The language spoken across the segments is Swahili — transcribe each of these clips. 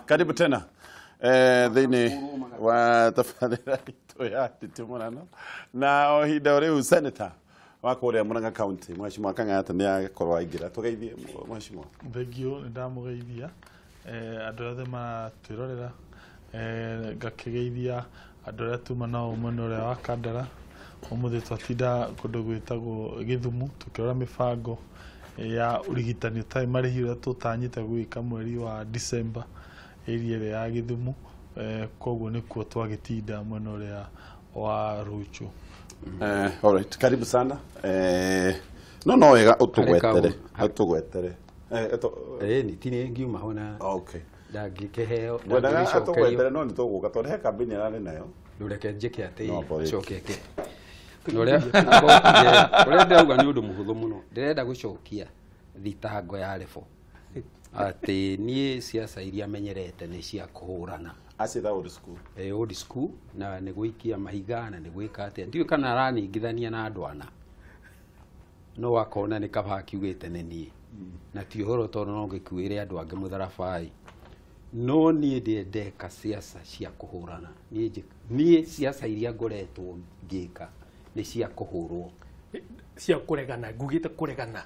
Karibu tena thini wa tabarĩra itũ ya Nditimũrano na o ihinda rĩu senator wa kũrĩa Murang'a County Mheshimiwa Kang'ata nĩ akorwo aingĩra tũgeithie Mheshimiwa. Thengio nĩ ndamũgeithia andũ othe matwĩrorera ngakĩgeithia andũ arĩa tuma nao mwena ũrĩa wa Kandara ũmũthĩ twatinda kũndũ gwĩtagwo Gĩthumu tũkĩrora mĩbango ya ũrigitani ũtarĩ marĩhi ũrĩa tũtanyĩte gwĩka mweri wa December area ya Gĩthumu koguo nĩkuo twagĩtinda mwena ũrĩa wa Ruchu. Alright, karibu sana. No wega ũtũgwetere ni tini ngiuma hona. Okay. Ndangĩkĩheo atũgwetere no nĩ tũgũka tondũ he kambini ararĩ nayo. Ndũreke njĩke atĩ acokeke. Ũrĩa ndĩrauga nĩ ũndũ mũhũthũ mũno. Ndĩrenda gũcokia thitango ya Lebo atĩ niĩ ciaca iria menyerete nĩ cia kũhũrana. Acitha old school. Old school na nĩ gũikia mahiga na nĩ gwĩka atĩa. Ndiũĩ kana araningithania na andũ ana. No akona nĩ kaba akiugĩte nĩ niĩ. Na ti ũhoro tondũ no ngĩkuĩre andũ angĩ mũtharabai. No niĩ ndĩendeka ciaca cia kũhũrana. Niĩ ciaca iria ngoretwo ngĩka nĩ cia kũhũrwo. Cia kũregana, ngugĩte kũregana.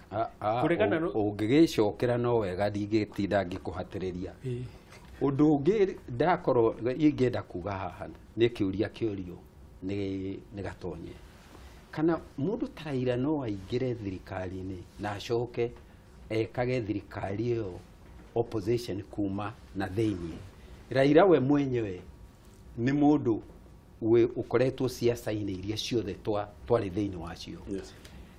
Kũregana ũngĩgĩcokera no wega ndingĩtinda ngĩkũhatĩrĩria. Ũndũ ũngĩ ndakorwo ingĩenda kuga haha nĩ kĩũria kĩũrio nĩ gatonye. Kana mũndũ ta Raila no aingĩre thirikari-inĩ na acoke ekage thirikari ĩyo opposition kuma na thĩinĩ. Raila we mwenyewe nĩ mũndũ ukoretwo ciaca-inĩ iria ciothe twarĩ thĩinĩ wacio.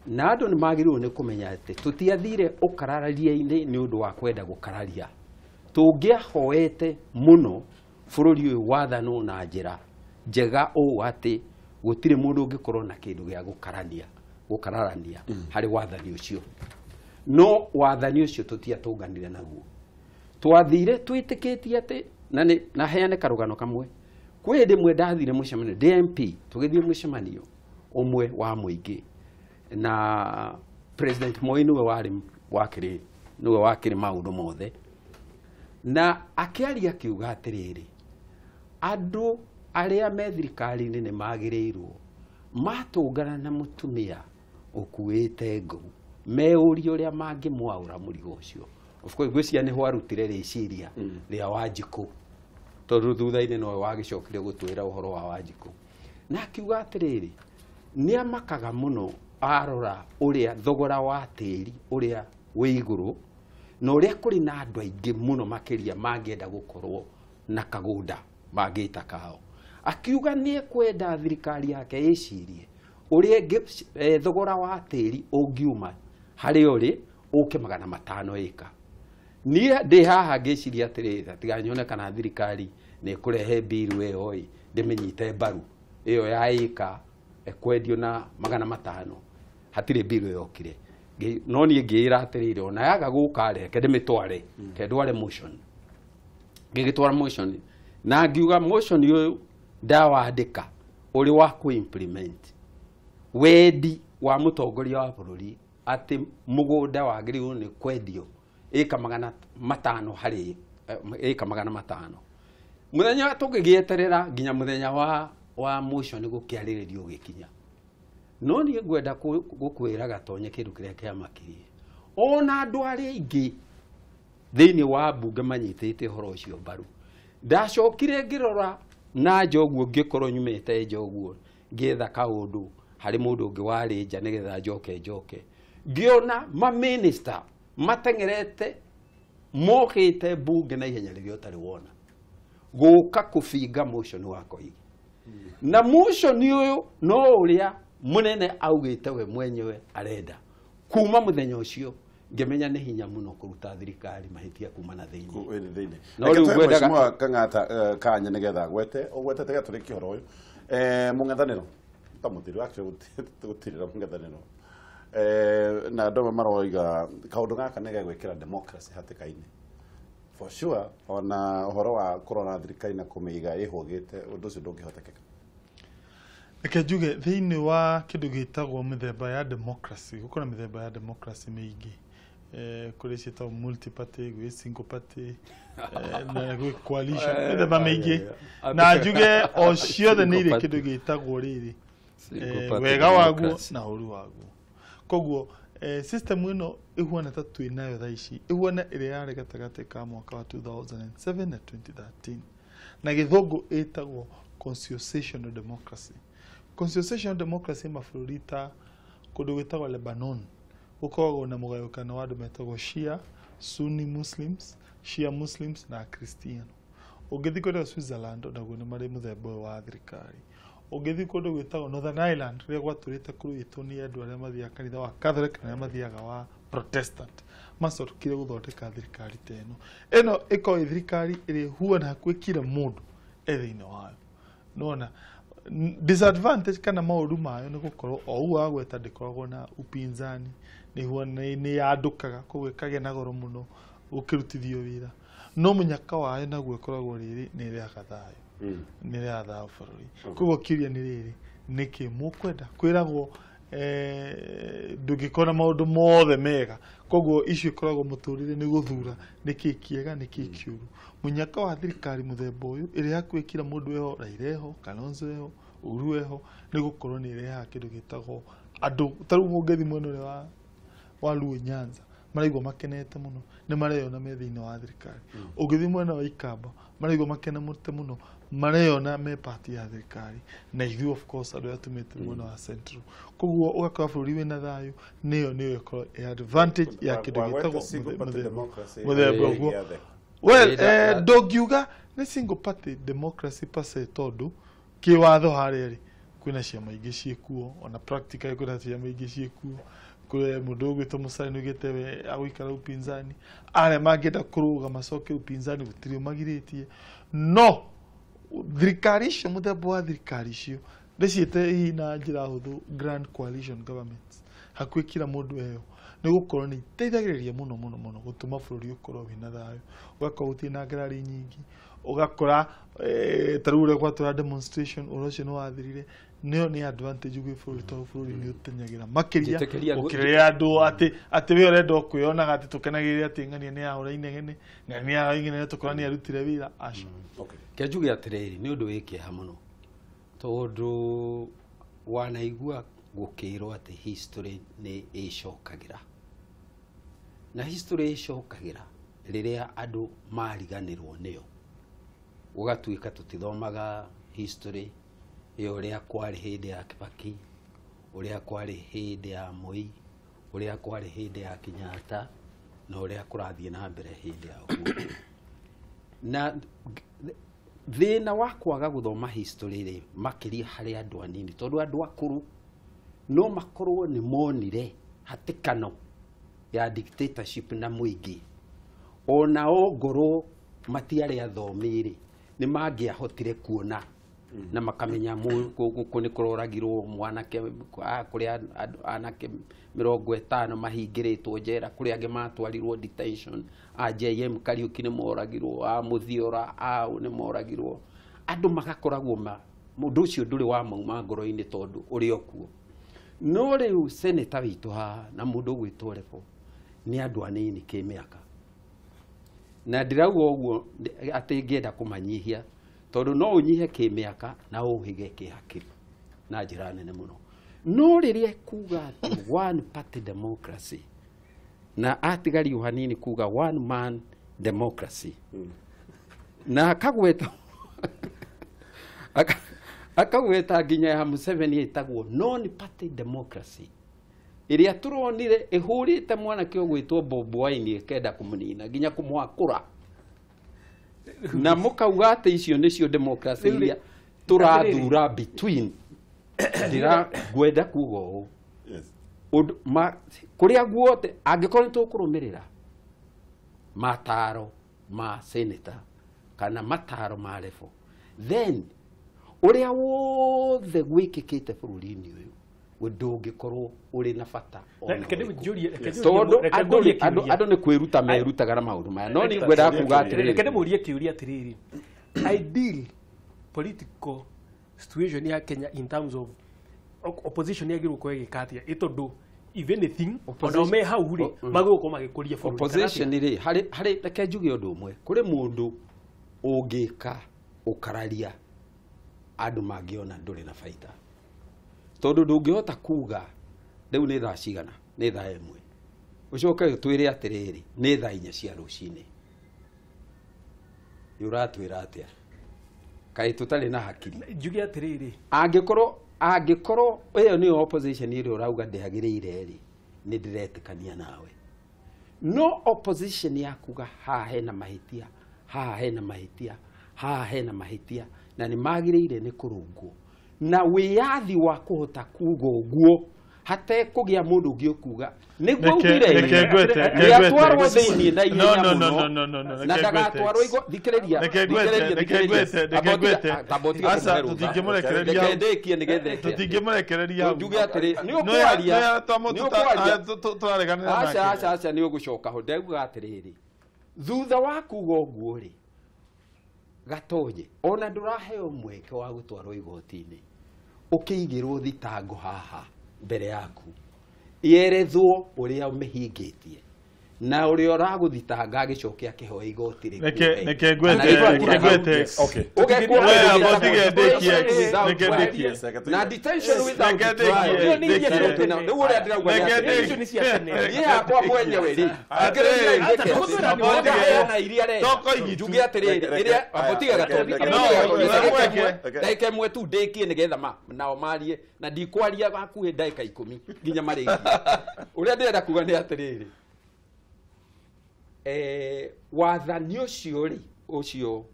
Na andũ nĩ magĩrĩirwo nĩ kũmenya atĩ tũtiathire ũkarararia-inĩ nĩ ũndũ wa kwenda gũkararia. Tũngĩahoete mũno bũrũri ũyũ wathanwo na njĩra njega ũũ atĩ gũtirĩ mũndũ ũngĩkorwo na kĩndũ gĩa gũkararania harĩ wathani ũcio. No wathani ũcio tũtiatũnganire naguo. Twathire twĩtĩkĩtie atĩ na heane karũgano kamwe. Kwĩ hĩndĩ ĩmwe ndathire mũcemanio DMP tũgĩthiĩ mũcemanio ũmwe wa mũingĩ na President Moi nĩwe wakĩrĩ maũndũ mothe na akĩaria akiuga atĩrĩrĩ andũ arĩa me thirikari-inĩ nĩ magĩrĩirwo matũngana na mũtumia ũkuĩte ngũ meũrie ũrĩa mangĩmwaũra mũrigo ũcio. Of course gwĩciria nĩho arutire rĩciria rĩa Wanjikũ tondũ thutha-inĩ nowe wagĩcokire gũtwĩra ũhoro wa Wanjikũ. Na akiuga atĩrĩrĩ nĩ amakaga mũno arora ũrĩa thogora wa tĩri ũrĩa wĩ igũrũ na ũrĩa kũrĩ na andũ aingĩ mũno makĩria mangĩenda gũkorwo na kagũnda mangĩta kao. Akiuga nĩ kwenda thirikari yake ĩcirie ũrĩa thogora wa tĩri ũngiuma harĩ ũrĩ ũke 500 ĩka. Niĩ ndĩ haha ngĩciria atĩrĩrĩ tiganyone kana thirikari nĩ kũrehe biru ĩyo ndĩmenyite mbaru ĩyo ya ĩka ekwendio na 500. Hatirĩ biru yokire. No niĩ ngĩĩra atĩrĩrĩ ona yaga gũka reke ndĩmĩtware ndware motion. Ngĩgĩtwara motion na ngiuga motion ũyũ ndawandĩka ũrĩ wa ku-implement wendi wa mũtongoria wa bũrũri atĩ mũgũnda wagĩrĩirwo nĩ kwendio ĩka 500 harĩ ĩka 500. Mũthenya tũgĩgĩeterera nginya mũthenya wa motion gũkĩarĩrĩrio gĩkinya. No niĩ ngwenda gũkwĩra gatonye kĩndũ kĩrĩa kĩamakirie. Ona andũ arĩa aingĩ thĩinĩ wa mbunge manyitĩte ũhoro ũcio mbaru. Ndacokire ngĩrora na njoguo ngĩkorwo nyumĩte njoguo ngĩetha kaũndũ harĩ mũndũ ũngĩ warĩ nja nĩgetha njoke. Ngĩona ma-minister mateng'erete mokĩte mbunge na ihenya rĩrĩa ũtarĩ wona gũka kũbinga motion wa Koigi. Na motion ũyũ no ũrĩa mũnene augĩte we mwenyewe arenda. Kuma mũthenya ũcio ngĩmenya nĩ hinya mũno kũruta thirikari mahĩtia kuma na thĩinĩ. No rĩu ngwendaga Kang'ata kanya nĩgetha gwete tega tũrĩ kĩhoro ũyũ. Mũng'ethanĩro tamũtiri actually gũtirĩra mũng'ethanĩro. Na andũ maroiga kaũndũ gaka nĩ gegwĩkĩra democracy hatĩka-inĩ. For sure ona ũhoro wa kũrora thirikari na kũmĩiga ĩhũgĩte ũndũ ũcio ndũngĩhotekeka. Reke njuge thĩinĩ wa kĩndũ gĩtagwo mĩthemba ya democracy gũkorwo mĩthemba ya democracy mĩingĩ kuri ciĩtagwo multi party gwĩ single party na gwĩ coalition mĩthemba mĩingĩ na njuge o ciothe nĩ irĩ kĩndũ gĩtagwo rĩrĩ wega waguo na ũru waguo koguo system ĩno ĩhuana ta twĩ nayo thaa ici ĩhuana ĩrĩa yarĩ gatagatĩ ka mwaka wa 2007 na 2013 na gĩthũngũ ĩtagwo constitutional democracy. Constitutional democracy mabũrũri ta kũndũ gwĩtagwo Lebanon gũkoragwo na mũgayũkano wa andũ metagwo Shia, Sunni Muslims, Shia Muslims na Christian. Ũngĩthiĩ kũndũ Switzerland naguo nĩ marĩ mũthemba ũyũ wa thirikari. Ũngĩthiĩ kũndũ gwĩtagwo Northern Ireland rĩrĩa gwatũrĩte kũrũĩtwo nĩ andũ arĩa mathiaga kanitha wa Catholic na arĩa mathiaga wa Protestant macokire gũthondeka thirikari ta ĩno ĩkoragwo ĩ thirikari ĩrĩa ĩhuana hakuhĩ kila mũndũ thĩinĩ wayo. Nona disadvantage kana maũru mayo nĩ gũkorwo o ũguo wagweta ndĩkoragwo na upinzani nĩ yandũkaga koguo ĩkagĩa na goro mũno gũkĩrutithio wĩra no mũnyaka wayo naguo ĩkoragwo rĩrĩ nĩ ĩrehaga thayũ nĩ ĩrehaga thayũ bũrũri koguo kĩũria nĩ rĩrĩ nĩkĩ mũkwenda kwĩragwo ndũngĩkorwo na maũndũ mothe mega koguo icio ikoragwo mũtũrĩre nĩ gũthura nĩkĩ kĩega nĩkĩ kĩũru mũnyaka wa thirikari mũthemba ũyũ ĩrĩa hakuhĩ kila mũndũ eho Raila eho Kalonzo eho Uhuru eho nĩ gũkorwo nĩ ĩrehaga kĩndũ gĩtagwo andũ ta rĩu mũngĩthiĩ mwena ũrĩa wa Luo Nyanza maraigua makenete mũno nĩ mareyona me thĩinĩ wa thirikari ũngĩthiĩ mwena wa Ikamba maraigua makenete mũno mareyona me party ya thirikari na ithuĩ of course andũ arĩa tumĩte mwena wa Central koguo ũgakora bũrũri wĩna thayũ nĩyo ĩkorwo advantage ya kĩndũ gĩtagwo mũthemba ũguo ndũngiuga nĩ single party democracy pase tondũ kĩwatho harĩa rĩ kwĩna ciama ingĩ ciĩkuo ona practical kwĩna ciama ingĩ ciĩkuo kwĩ mũndũ ũgwĩtwo Musalia nĩoigĩte we agũikara upinzani arĩa mangĩenda kũrũga macoke upinzani gũtirĩ magirĩtie no thirikari icio mũthemba wa thirikari icio ndĩciĩte hihi na njĩra hũthũ grand coalition governments hakuhĩ kila mũndũ eyo nĩ gũkorwo nĩ iteithagĩrĩria mũno gũtũma bũrũri ũkorwo wĩna thayũ ũgakorwo gũtirĩ na ngarari nyingĩ ũgakora ta rĩu ũrĩa gwatũra demonstration ũhoro ũcio nĩ wathirire nĩyo nĩ advantage gwĩ bũrũri tondũ bũrũri nĩ ũtenyagĩra makĩria ũkĩrĩrĩa andũ atĩ we ũrenda kwĩyonaga atĩ tũkenagĩrĩria atĩ ng'ania nĩ yahũra inegene ng'ania nĩ yahũra inegene tũkora nĩ arutire wĩra aca kĩnjuge atĩrĩrĩ nĩ ũndũ wĩ kĩeha mũno tondũ wanaigua gũkĩrwo atĩ history nĩ ĩcokagĩra na history ĩcokagĩra rĩrĩa andũ mariganĩrwo nĩyo ũgatuĩka tũtithomaga history ĩyo ũrĩa kwarĩ hĩndĩ ya Kibaki ũrĩa kwarĩ hĩndĩ ya Moi ũrĩa kwarĩ hĩndĩ ya Kenyatta na ũrĩa kũrathiĩ na mbere hĩndĩ ya Uhuru na thĩna wa kwaga gũthoma history rĩ makĩria harĩ andũ anini tondũ andũ akũrũ no makorwo nĩ monire hatĩkano ya dictatorship na mũingĩ ona ngoro matiarĩ athomi rĩ nĩ mangĩahotire kuona na makamenya gũkũ nĩ kũroragirwo mwanake kũrĩa anake 50 mahingĩrĩtwo njera kũrĩa angĩ matwarirwo detention JM Kariuki nĩ moragirwo Muthiora nĩ moragirwo andũ magakoragwo mũndũ ũcio ndũrĩ wa mauma ngoro-inĩ tondũ ũrĩ okuo no rĩu senator witũ haha na mũndũ ũgwĩtwo Rebo nĩ andũ anini kĩmĩaka na ndirauga ũguo atĩ ngĩenda kũmanyihia tondũ no ũnyihe kĩmĩaka na ũhĩge kĩhakiri na njĩra nene mũno no rĩrĩa kuga one party democracy na atigari hanini kuga one man democracy na akagweta nginya ya Museveni ĩtagwo non party democracy ĩrĩa tũronire ĩhũrĩte mwanake ũgwĩtwo Bobi Wine ĩkenda kũmũnina nginya kũmwakũra na mũkauga atĩ icio nĩcio democracy iria tũrathura between ndira gwenda kuga ũũ kũrĩa guothe angĩkorwo tũkũrũmĩrĩra mataro ma senator kana mataro ma Rebo then ũrĩa wothe gwĩkĩkĩte bũrũri-inĩ ũyũ ndũngĩkorwo ũrĩ na bata andũ nĩ kwĩruta merutaga na maũndũ maya no nĩ ngwenda kuga atĩrĩrĩ reke ndĩmũrie kĩũria atĩrĩrĩ ideal political situation ya Kenya in terms of opposition yagĩrĩirwo gũkorwo ĩgĩka atĩa ĩ tondũ if anything ona me hau ri magoko magikuria bũrũri opposition ri hari reke njuge ũndũ ũmwe kũrĩ mũndũ ũngĩka ũkararia andũ mangĩona ndũrĩ na baita tondũ ndũngĩhota kuga rĩu nĩ thaa cigana nĩ thaa ĩmwe ucoke twĩre atĩrĩrĩ nĩ thaa 4 cia rũcinĩ yuratwĩra atĩa kaĩ tũtarĩ na hakiri njuge atĩrĩrĩ angĩkorwo ĩyo nĩ opposition ĩrĩa ũrauga ndĩagĩrĩire rĩ nĩ ndĩretĩkania nawe no opposition yakuga haha hena mahĩtia haha hena mahĩtia haha hena mahĩtia na nĩ magĩrĩire nĩ kũrũngwo na wĩyathi wa kũhota kuga ũguo hatekũgĩa mũndũ ũngĩ ũkuga nĩguo ugire nĩatwarwo thĩinĩ na ihenya mũno na ndagatwarwo thikĩrĩria tũtingĩmũrekereria njuge atĩrĩ nĩ ũkwaria aca nĩ ũgũcoka ho ndauga atĩrĩrĩ thutha wa kuga ũguo rĩ Gatonye ona ndũraheo mweke wa gũtwarwo igoti-inĩ ũkĩigĩrwo thitango haha mbere yaku yerethwo ũrĩa ũmĩhingĩtie na ũrĩa ũragũthitanga agĩcokia kĩhoya igoti rĩku reke na detention without trial nĩ ũrĩa ndĩrauga yakwa mwenyewe rĩ na iria rĩ njuge atĩrĩrĩ ĩrĩa abotiga Gatonye ndagĩka ĩmwe tu ndĩkie nĩgetha nao marie na ndikwaria hakuhĩ ndagĩka 10 nginya marĩkie ũrĩa ndĩrenda kuga nĩ atĩrĩrĩ wathani ũcio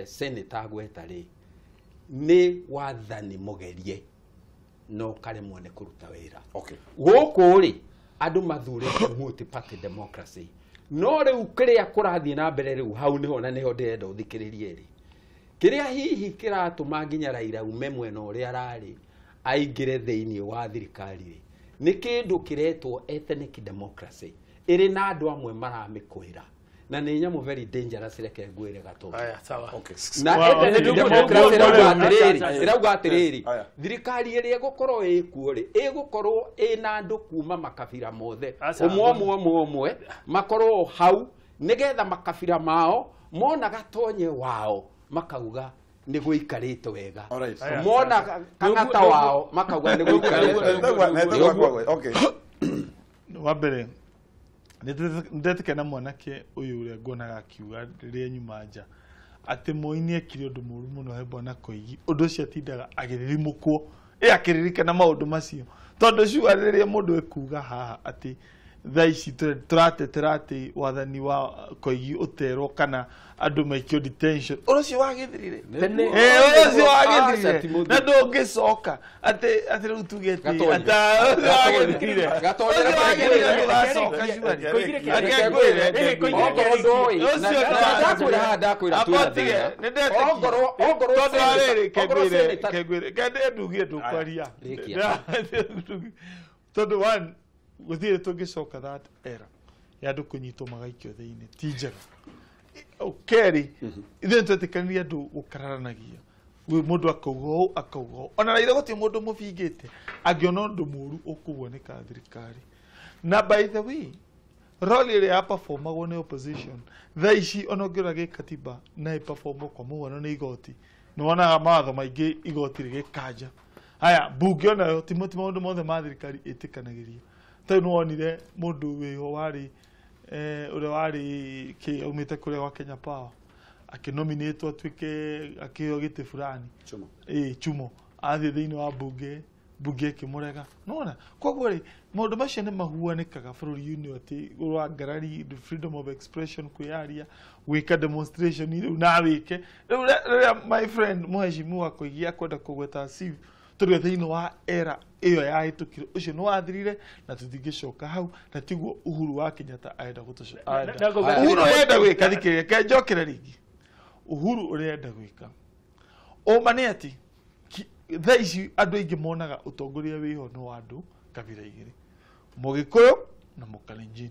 senator agweta rĩ nĩ wathani mũgerie no karemwo nĩ kũruta wĩra gũkũ rĩ andũ mathurĩte multi party democracy no rĩu kĩrĩa kũrathiĩ na mbere rĩu hau nĩho na nĩho ndĩrenda ũthikĩrĩrie rĩ kĩrĩa hihi kĩratũma nginya Raila ume mwena ũrĩa ararĩ aingĩre thĩinĩ wa thirikari rĩ nĩ kĩndũ kĩretwo ethnic democracy ĩrĩ na andũ amwe maramĩkũĩra na nĩ nyamũ very dangerous reke ngwĩre Gatonye na ethnic democracy ĩrauga atĩrĩrĩ thirikari ĩrĩa ĩgũkorwo ĩkuo rĩ ĩgũkorwo ĩna andũ kuma makabira mothe ũmwe makorwo hau nĩgetha makabira mao mona Gatonye wao makauga nĩ gũikarĩte wega mona kang'ata wao makauga nĩ gũikarĩte wa mbere ndetikana mwanake uyu uria ngonaga akiuga rĩrĩa nyuma nja atĩ Moi nĩ ekire ũndũ mũru mũno he Bwana Koigi ũndũ ũcio atindaga agĩririmũkwo akĩririkana maũndũ macio tondũ ciuga rĩrĩa mũndũ ekuga haha atĩ thaa ici tũratetera atĩ wathani wa Koigi ũterwo kana andũ maikio detention ũcio wagĩthirire ũcio wagĩthirire na ndũngĩcoka atĩ rĩu tugete tondũ gũthire tũngĩcoka that era ya andũ kũnyitwo magaikio thĩinĩ ti njega Kerry ithuĩ twetĩkanĩria andũ gũkararanagia mũndũ akauga ũũ ona Raila gũtirĩ mũndũ mũbingĩte angĩona ũndũ mũru ũkũwoneka thirikari na by the way role ĩrĩa ya performagwo nĩ opposition thaa ici ona ũngĩrora gĩkatiba na ĩperformwo kwa mũhiano nĩ igoti nĩwonaga mawatho maingĩ igoti rĩgĩkanja haya mbunge onayo ti maũndũ mothe ma thirikari ĩtĩkanagĩria tondũ nĩwonire mũndũ wĩho warĩ ũrĩa warĩ umĩte kũrĩa gwa Kenya Power akĩnominatwo atuĩke akĩheo gĩtĩ fulani Chumo athiĩ thĩinĩ wa mbunge ĩkĩmũrega nona koguo rĩ maũndũ macio nĩ mahuanĩkaga bũrũri-inĩ atĩ wa ngarari freedom of expression kwĩyaria gwĩka demonstration rĩu na wĩke rĩu my friend Mheshimiwa Koigi akwenda kũgweta CIV tũrĩ thĩinĩ wa era ĩyo yahĩtũkire ũcio nĩ wathirire na tũtingĩcoka hau na tiguo Uhuru wa Kenyatta arenda gũtũcoka Uhuru arenda gwĩka thikĩrĩria kenjokere rĩngĩ Uhuru ũrenda gwĩka ũma nĩ atĩ thaa ici andũ aingĩ monaga ũtongoria wĩho nĩ wa andũ kabira igĩrĩ Mũgĩkũyũ na Mũkalenjin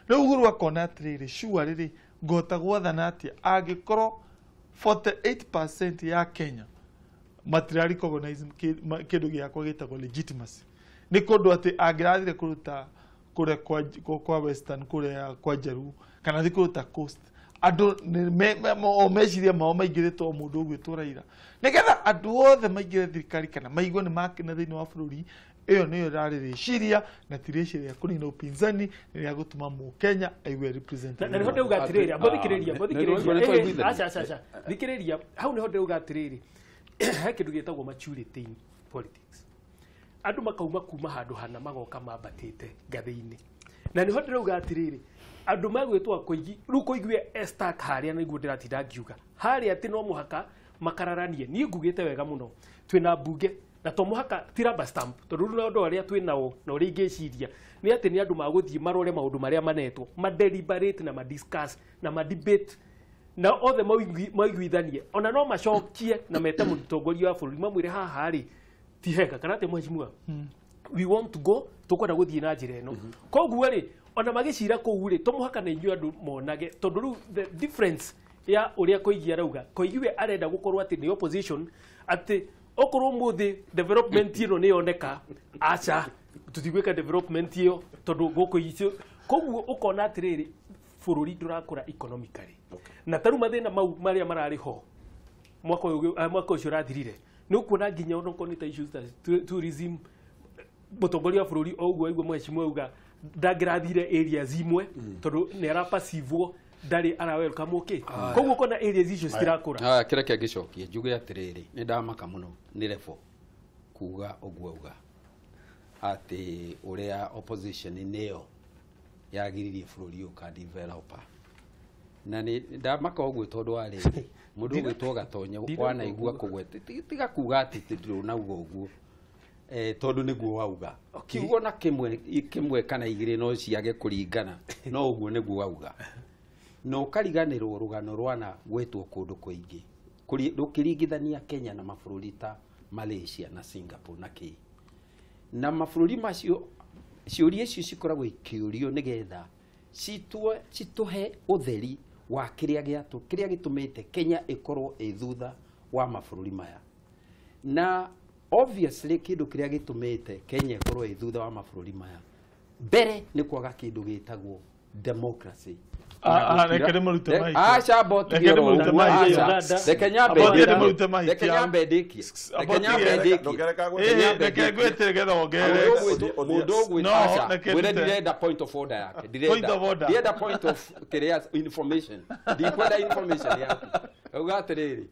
rĩu Uhuru akona atĩrĩrĩ shua rĩrĩ ngota gwathana atĩa angĩkorwo 48% ya Kenya material recognize kĩndũ gĩakwa gĩtagwo legitimacy nä kå ndå atä angärathire kå ruta kå rä kwa western kå rä kwa njaru kana thä kå ruta coast andå meciria mao maingä rä two må ndå å gwä two Raila nä getha andå othe maingä re thirikari kana maigua nä makena thä inä wa bå rå ri ĩyo nĩyo rarĩ rĩciria na ti rĩciria rĩa kũnina ũpinzani rĩa gũtũma mũkenya aigue represented. Na nĩho ndauga atĩrĩrĩ, mũthikĩrĩria aca thikĩrĩria, hau nĩho ndauga atĩrĩrĩ, he kĩndũ gĩtagwo maturity in politics. Andũ makauma kuma handũ hana magoka mambatĩte ngathĩ-inĩ, na nĩho ndĩrauga atĩrĩrĩ, andũ magwĩtwo kũigi rĩu kũigue Estack harĩa nĩguo ndĩratinda ngiuga harĩa atĩ no mũhaka makararanie. Niĩ ngugĩte wega mũno twĩna mbunge na to muhaka tiraba stamp tondu rĩu andũ arĩa twĩnao na ũrĩa ingĩciria nĩ atĩ nĩ andũ magũthiĩ marore maũndũ marĩa manetwo madeliberate na madiscuss na madebate na othe maiguithanie ona no macokie na mete mũtongoria wa bũrũri mamwĩre haha rĩ ti hega kana atĩ mheshimiwa we want to go tũkwenda gũthiĩ na njĩra ĩno koguo rĩ ona magĩcira kũu rĩ to muhaka nĩ inyuĩ andũ monage tondu rĩu the difference ya ũrĩa Koigi arauga Koigi arenda gũkorwo atĩ nĩ opposition atĩ okorwo muthi development ino ni yoneka acha tutigweka development iyo tondu goko icio koguo ukona atiriri bururi turakura economically na taru mathina mau maria marari ho mwaka ucio rathirire ni ukuona nginya onoko ni ta issues tourism mutongoria wa bururi oguo aigua mheshimiwa uga ndangirathire areas imwe tondu ni arapasivwo ndari ara welcome okay koguo kona areas icio citirakura kira kia gicokie njuge atiriri ni ndamaka muno ni refo kuga oguo uga ati uria opposition neyo yagiririe bururi uka developer na ni ndamaka oguo tondu ari mundu gwitwo gatonye wana igua kugwete tiga kuga ati tindiro na uguo tondu niguo wauga kiugo na kimwe kana igire no ciage kuringana no uguo niguo wauga no kariganirwo rugano rwana gwetwo kundu kuingi rukiringithania Kenya na mabũrũri ta Malaysia na Singapore na ki na mabũrũri macio ciũria icio cikoragwo ikiũrio nigetha cituhe utheri wa kiria gitumite Kenya ikorwo thutha wa mabũrũri maya na obviously kindu kiria gitumite Kenya ikorwo thutha wa mabũrũri maya mbere ni kwaga kindu gitagwo democracy. Rekere marute mahitio. Acha boti gero. Rekenya ndiki. Reke gwete getho ngere. Mudogo acha. Where direct point of order yake. Direct point of career information. Direct information yake. Ugatiriri.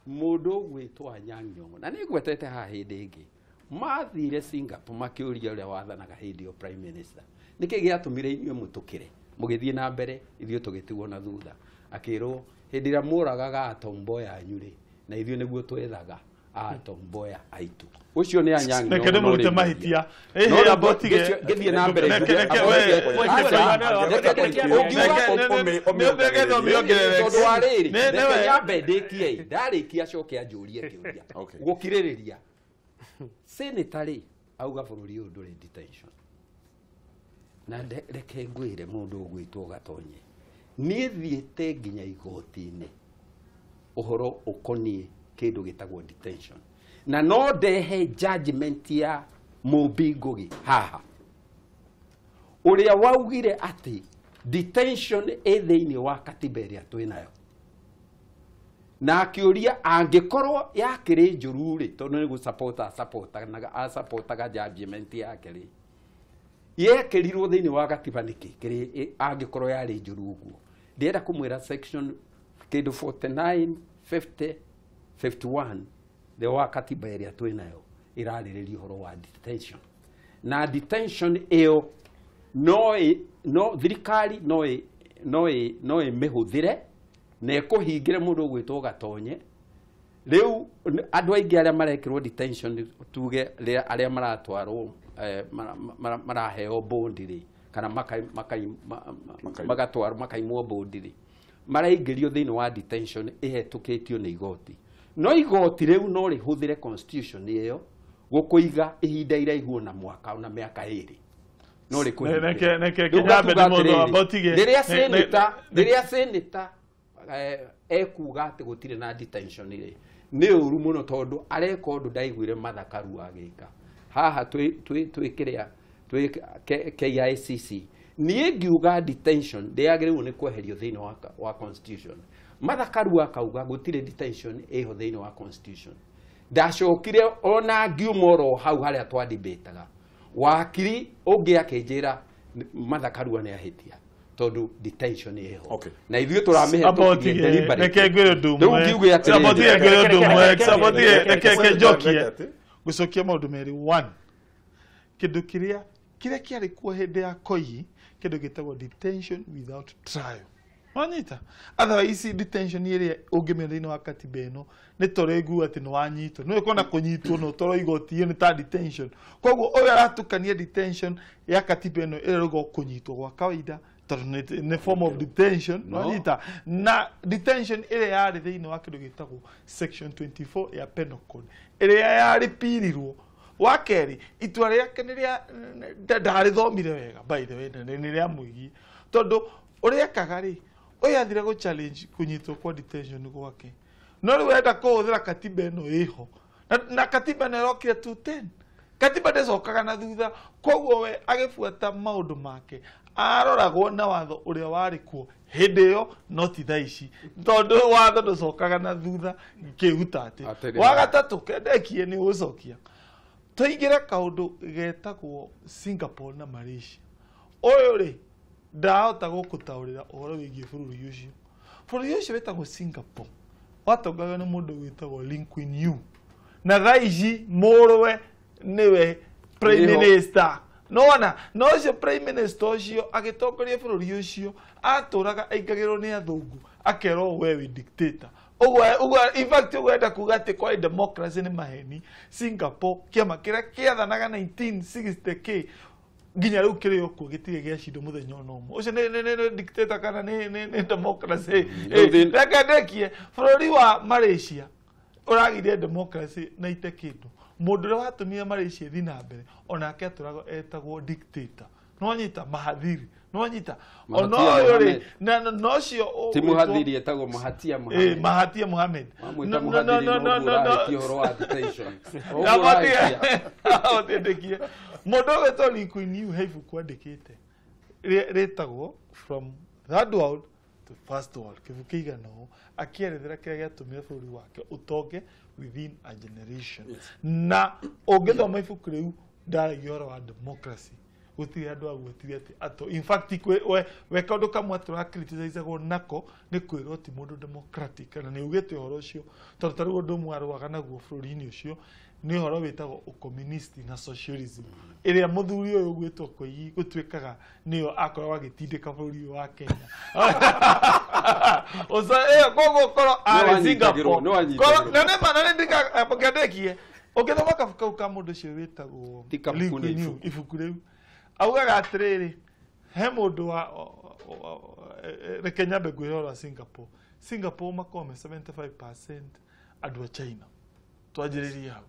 Mudogo itwa nyang'yongo. Na nigwetete ha hindi ingi. Mathire Singapore makiuria uria wathanaga hindi yo prime minister. Niki giatumire inyuĩ mutukire. Mugithie na mbere ithio tugitigwo na thutha akirwo hindira muragaga atomboya anyure na ithio niguo twethaga atomboya aitu ucio ni anyangi no kende murute mahitia no botige githie na mbere tondu ariri nyambe ndikie ndarikia acoke anjurie kiuria gukiririria senatary auga bururi uyu nduri detention na reke ngwire mundu ugwitwo gatonye nie thiete nginya igoti-ini uhoro ukonie kindu gitagwo detention na no ndehe judgment ya Mumbi Ngugi haha uria waugire ati detention thiini wa katiba iria twinayo na akiuria angikorwo yakiri njuru ri tondu ni supportaga judgment yake ri yekerirwo thiini wa gatiba niki kiri angikorwo yari njuru uguo ndienda kumwira section kindu 49 50 51 the wa katiba iria twinayo iraririria uhoro wa detention na detention iyo no thirikari no mihuthire na ikuhingire mundu gwitwo gatonye riu andu aingi aria marekirwo detention tuge aria maratwarwo maraheo bondiri kana magatwarwo makaimwo bondiri maraingĩrio thĩinĩ wa detention ihetukĩtio nĩ igoti no igoti rĩu no rĩhũthĩre constitution ĩyo gũkũiga ihinda iraihu na mwaka na mĩaka ĩrĩ no rĩrĩa senator ekuga atĩ gũtirĩ na detention ĩrĩ nĩ ũru mũno tondũ areka ũndũ ndaiguire Martha Karua agĩka haha twi kiria twi KICC niĩ ngiuga detention ndĩagĩrĩirwo nĩ kweherio thĩinĩ wa constitution. Martha Karua akauga gũtirĩ detention ĩho thĩinĩ wa constitution. Ndacokire ona ngiumoro hau harĩa twa debataga wakiri ũngĩ akĩnjĩra Martha Karua nĩ ahĩtia tondu detention ĩho na ithuĩ tũramĩhe deliberate. Reke ngwĩre ndũmwe gũcokia maũndũ merĩ. One, kĩndũ kĩrĩa kĩarĩ kuo hĩndĩ ya Koigi, kĩndũ gĩtagwo detention without trial. Wanyita otherwise detention ĩrĩa ũngĩmenya thĩinĩ wa katiba ĩno nĩ tũrĩgu atĩ nĩ wanyitwo no ĩkona kũnyitwo no toro igoti nĩ ta detention. Koguo ũyũ aratukania detention ya katiba ĩno ĩrĩgwo kũnyitwo gwa kawaida tondũ nĩ form of detention. Wanyita na detention ĩrĩa yarĩ thĩinĩ wa kĩndũ gĩtagwo section 24 ya penal code ĩrĩa yarĩpirirwo. Wakeri itua rĩake nĩ rĩa ndarĩthomire wega by the way nĩ rĩa mũigi tondũ ũrĩa kagari oyathire go challenge kunyitwo kwa detention gwake no rĩu enda kũhũthĩra katiba ĩno ĩho na katiba ĩno ĩrokire 210 katiba ndĩcokaga na thutha. Koguo we agĩbuata maũndũ make aroragwo na watho ũrĩa warĩ kuo hĩndĩ ĩyo no ti thaa ici tondũ watho ndũcokaga na thutha kĩhuta atĩ. Wagatatũ kendekie nĩ gũcokia tũingĩre kaũndũ getagwo Singapore na Malaysia. Ũyũ rĩ ndahota gũkũtaũrĩra ũhoro wĩgiĩ bũrũri ũcio. Bũrũri ũcio wĩtagwo Singapore watongagio nĩ mũndũ wĩtagwo Lee Kuan Yew na thaa ici mũrũwe nĩwe prime minister. Nona no ũcio prime minister ũcio agĩtongoria bũrũri ũcio atũraga aingagĩrwo nĩ athũngũ akerwo we wĩ dictator. In fact ugenda kuga ati kwa democracy ni maheni. Singapore kiama kira kiathanaga 1960k nginya riu kiri okuo gitire gia cindo muthenya ono umwe. Ucio ni dictator kana ni democracy. Rekandekie bũrũri wa Malaysia uragire democracy na ite kindu. Mũndũ ũrĩa watumire Malaysia thiĩ na mbere onake atũraga etagwo dictator. No nyita Mahathir. No nyita ono yore na no cio ti Mahathir etagwo Mahathir Mohamed. Mahathir Mohamed. No kihoro wa detention. Otedekie mũndũ wetwo Lee Kuan Yew heifu kwandĩkĩte retagwo from third world to first world kĩigana ũũ akĩerethera kĩrĩa gĩatũmire bũrũri wake ũtonge within a generation. Na ũngĩthoma ibuku rĩu ndaragia ũhoro wa democracy gutiri andu agwetire ati ato in fact we kaundu kamwe tura criticize go nako ni kwira ati mundu democratic na ni ugite horo ucio tondu tari undu mwaruaga naguo bururi-ini ucio ni horo witagwo communist na socialism iria muthuri uyu gwitwo Koigi gutwikaga niyo akorwo agitindika bururi wa Kenya. Osa gogo koro ari Singapore na ne ndika apogadekie ukithoma kabuka ka mundu ucio witagwo ibuku riu augaga atiriri he mundu wa reke nyambe ngwĩrora Singapore makome 75% andu a China twanjĩrĩrie hau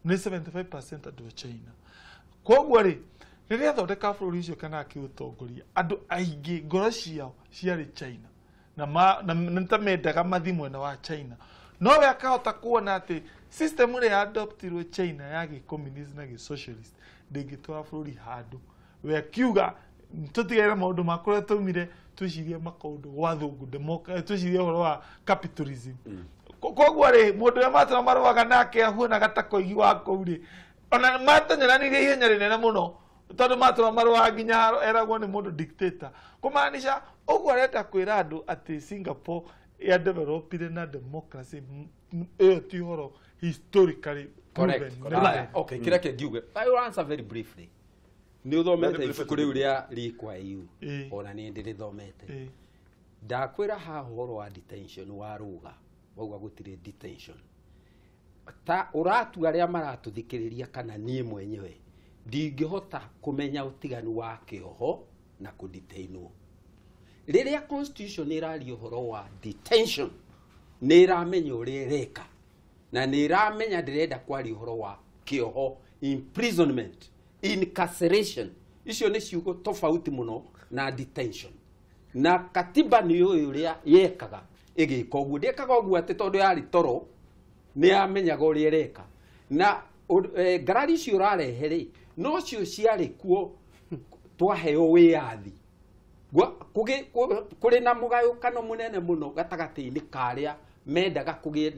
ni 75% andu a China. Koguo ri riria thondeka bũrũri ucio kana akiutongoria andu aingĩ ngoro ciao ciarĩ China na nitamendaga mathi mwena wa China no we akahota kuona ati system ĩrĩa adoptirwo China ya gĩ-communist na gĩ-socialist ndĩngĩtwara bũrũri handu. We kiuga tutigera maundu makore tumire tucirie makundu wa thungu democracy tucirie horo wa capitalism. Koguo ri mundu ya matara marwaga nake ahuona gata Koigi wa kouri ona matanyaranirie ihenya rinene muno tondu matara marwaga nginya eragwo ni mundu dictator. Kumaanisha uguo arenda kwira andu ati Singapore ya developire na democracy iyo ti horo historically correct. Okay, kira ngiuge I will answer very briefly. Ni uthomete ibuku riu ria Lee Kuan Yew ona ni ndirithomete ndakwira ha horo wa detention wa ruga wauga gutire detention ta uratu aria maratuthikiriria kana nie mwenyewe ndingihota kumenya utiganu wa kioho na kudetainwo. Riria constitution iraria horo wa detention ni iramenya uria ireka na ni iramenya ndirenda kwaria horo wa kioho imprisonment incarceration. Icio ni ciugo tofauti muno na detention. Na katiba ni uria yekaga igika uguo ndekaga uguo ati tondu yari toro ni amenyaga uria ireka na ngarari icio ũrarehe rĩ no cio ciarĩ kuo twaheo wĩyathi kũrĩ na mũgayũkano mũnene mũno gatagatĩ-inĩ karĩa mendaga kũgĩe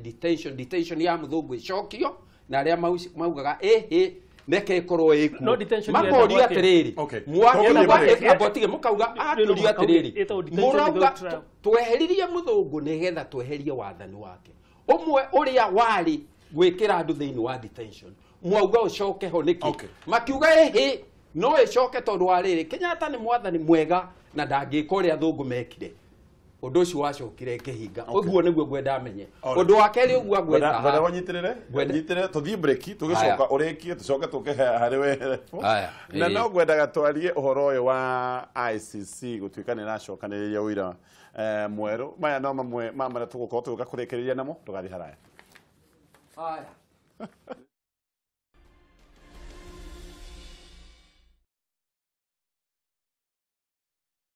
detention ya mũthũngũ ĩcokio na arĩa maugaga ĩhĩ neke ĩkorwo ĩkuo makoria atĩrĩrĩ abotige mũkauga atũria atĩrĩrĩ mũrauga tweheririe mũthũngũ nĩgetha tweherie wathani wake ũmwe ũrĩa warĩ gwĩkĩra andũ thĩinĩ wa detention mwauga ũcoke ho nĩkĩ makiuga ĩhĩ no ĩcoke tondũ wa rĩrĩ Kenyatta nĩ mwathani mwega na ndangĩka ũrĩa athũngũ mekire ũndũ ũcio wacokire kĩhinga ũguo nĩguo ngwenda amenye ũndũ wa kerĩ ũguo ngwenda haha nyitĩrĩre tũthiĩ break tũgĩcoka ũrĩkie tũcoke tũke harĩ we na no ngwendaga twarie ũhoro ũyũ wa ICC gũtuĩka nĩ ĩracokanĩrĩria ũira mwerũ maya no mamwe ma marĩa tũgũkorwo tũgĩka kũrĩkĩrĩria namo tũgathiĩ haraya